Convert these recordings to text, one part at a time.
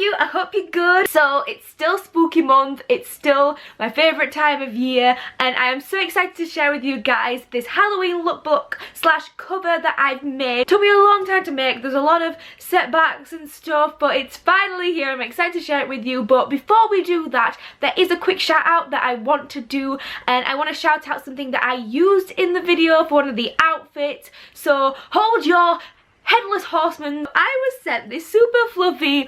you? I hope you're good. So it's still spooky month, it's still my favourite time of year, and I am so excited to share with you guys this Halloween lookbook / cover that I've made. It took me a long time to make, there's a lot of setbacks and stuff, but it's finally here. I'm excited to share it with you. But before we do that, there is a quick shout out that I want to do, and I want to shout out something that I used in the video for one of the outfits. So hold your headless horseman. I was sent this super fluffy,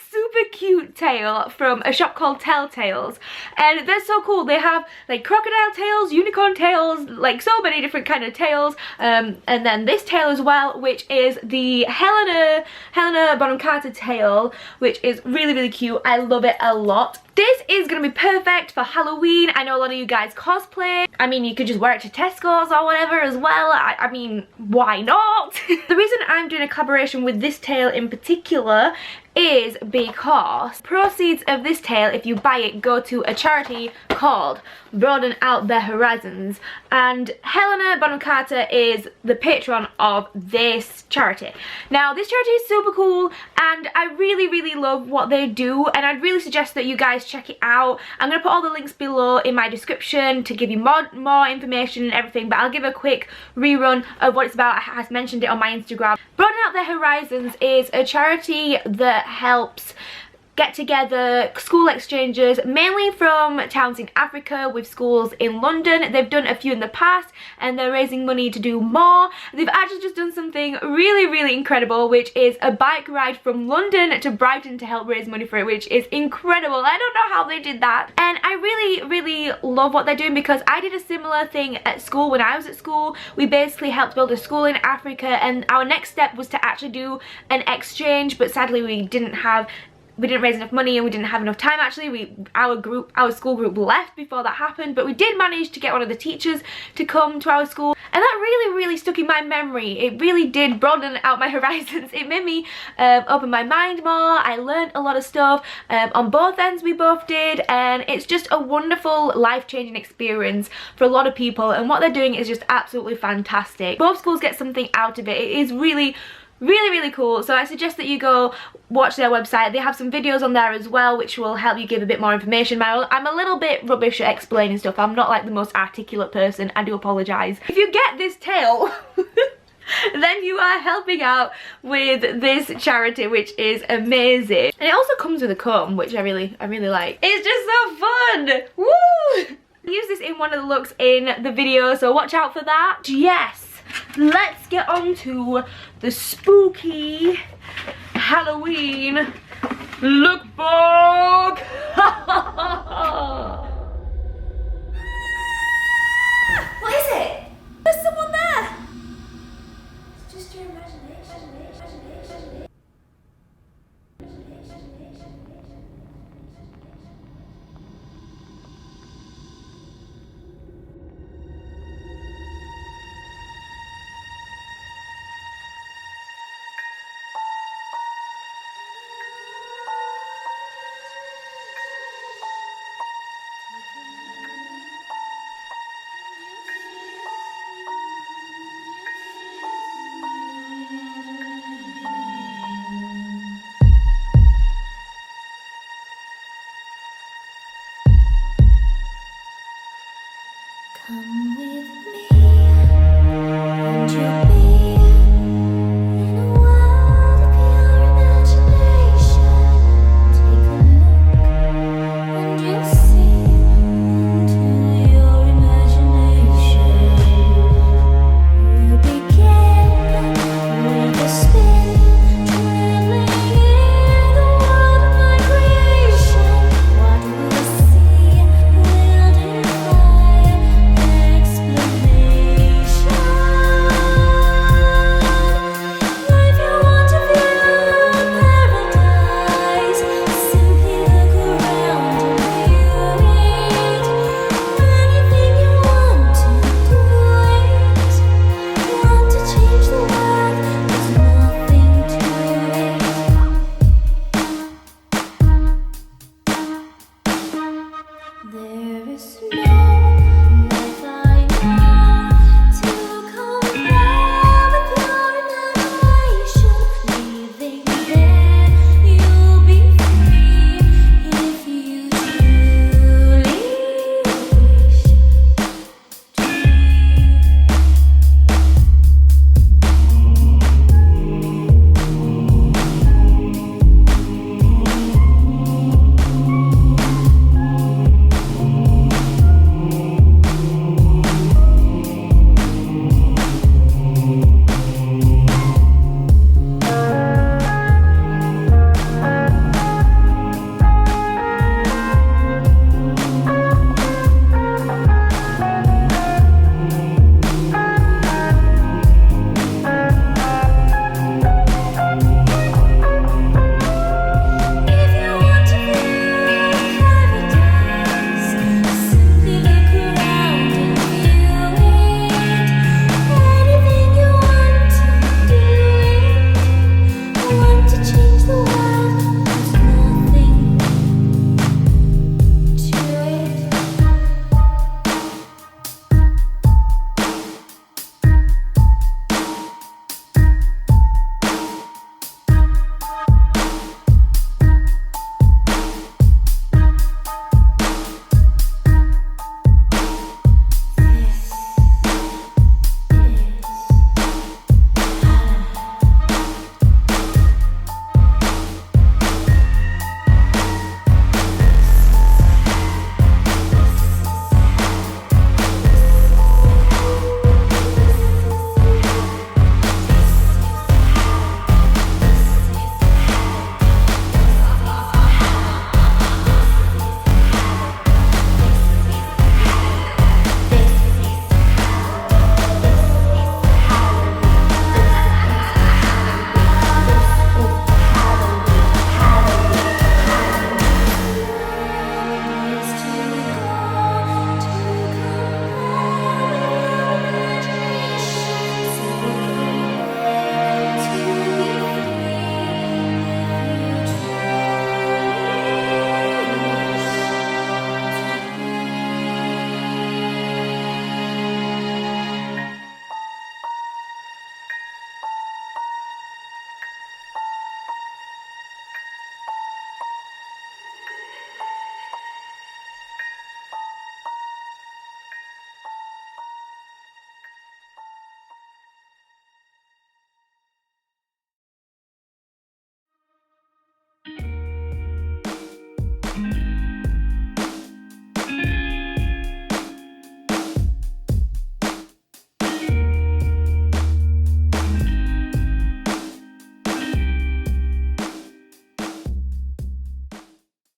super cute tail from a shop called Telltales, and they're so cool. They have like crocodile tails, unicorn tails, like so many different kind of tails, and then this tail as well, which is the Helena Bonham Carter tail, which is really cute. I love it a lot. This is going to be perfect for Halloween. I know a lot of you guys cosplay. I mean, you could just wear it to Tesco's or whatever as well. I mean, why not? The reason I'm doing a collaboration with this tail in particular is because proceeds of this tail, if you buy it, go to a charity called Broaden Out Their Horizons, and Helena Bonham Carter is the patron of this charity. Now this charity is super cool, and I really love what they do, and I'd really suggest that you guys check it out. I'm going to put all the links below in my description to give you more information and everything, but I'll give a quick rerun of what it's about. I have mentioned it on my Instagram. Broaden Out Their Horizons is a charity that helps get together school exchanges, mainly from towns in Africa with schools in London. They've done a few in the past, and they're raising money to do more. They've actually just done something really incredible, which is a bike ride from London to Brighton to help raise money for it, which is incredible. I don't know how they did that, and I really love what they're doing, because I did a similar thing at school. When I was at school, we basically helped build a school in Africa, and our next step was to actually do an exchange, but sadly we didn't raise enough money, and we didn't have enough time. Actually, our school group left before that happened, but we did manage to get one of the teachers to come to our school, and that really stuck in my memory. It really did broaden out my horizons. It made me open my mind more. I learned a lot of stuff on both ends. We both did, and it's just a wonderful life-changing experience for a lot of people, and what they're doing is just absolutely fantastic. Both schools get something out of it. It is really cool. So I suggest that you go watch their website. They have some videos on there as well, which will help you give a bit more information. I'm a little bit rubbish at explaining stuff. I'm not like the most articulate person. I do apologise. If you get this tail then you are helping out with this charity, which is amazing. And it also comes with a comb, which I really like. It's just so fun. Woo! I use this in one of the looks in the video, so watch out for that. Yes. Let's get on to the spooky Halloween lookbook.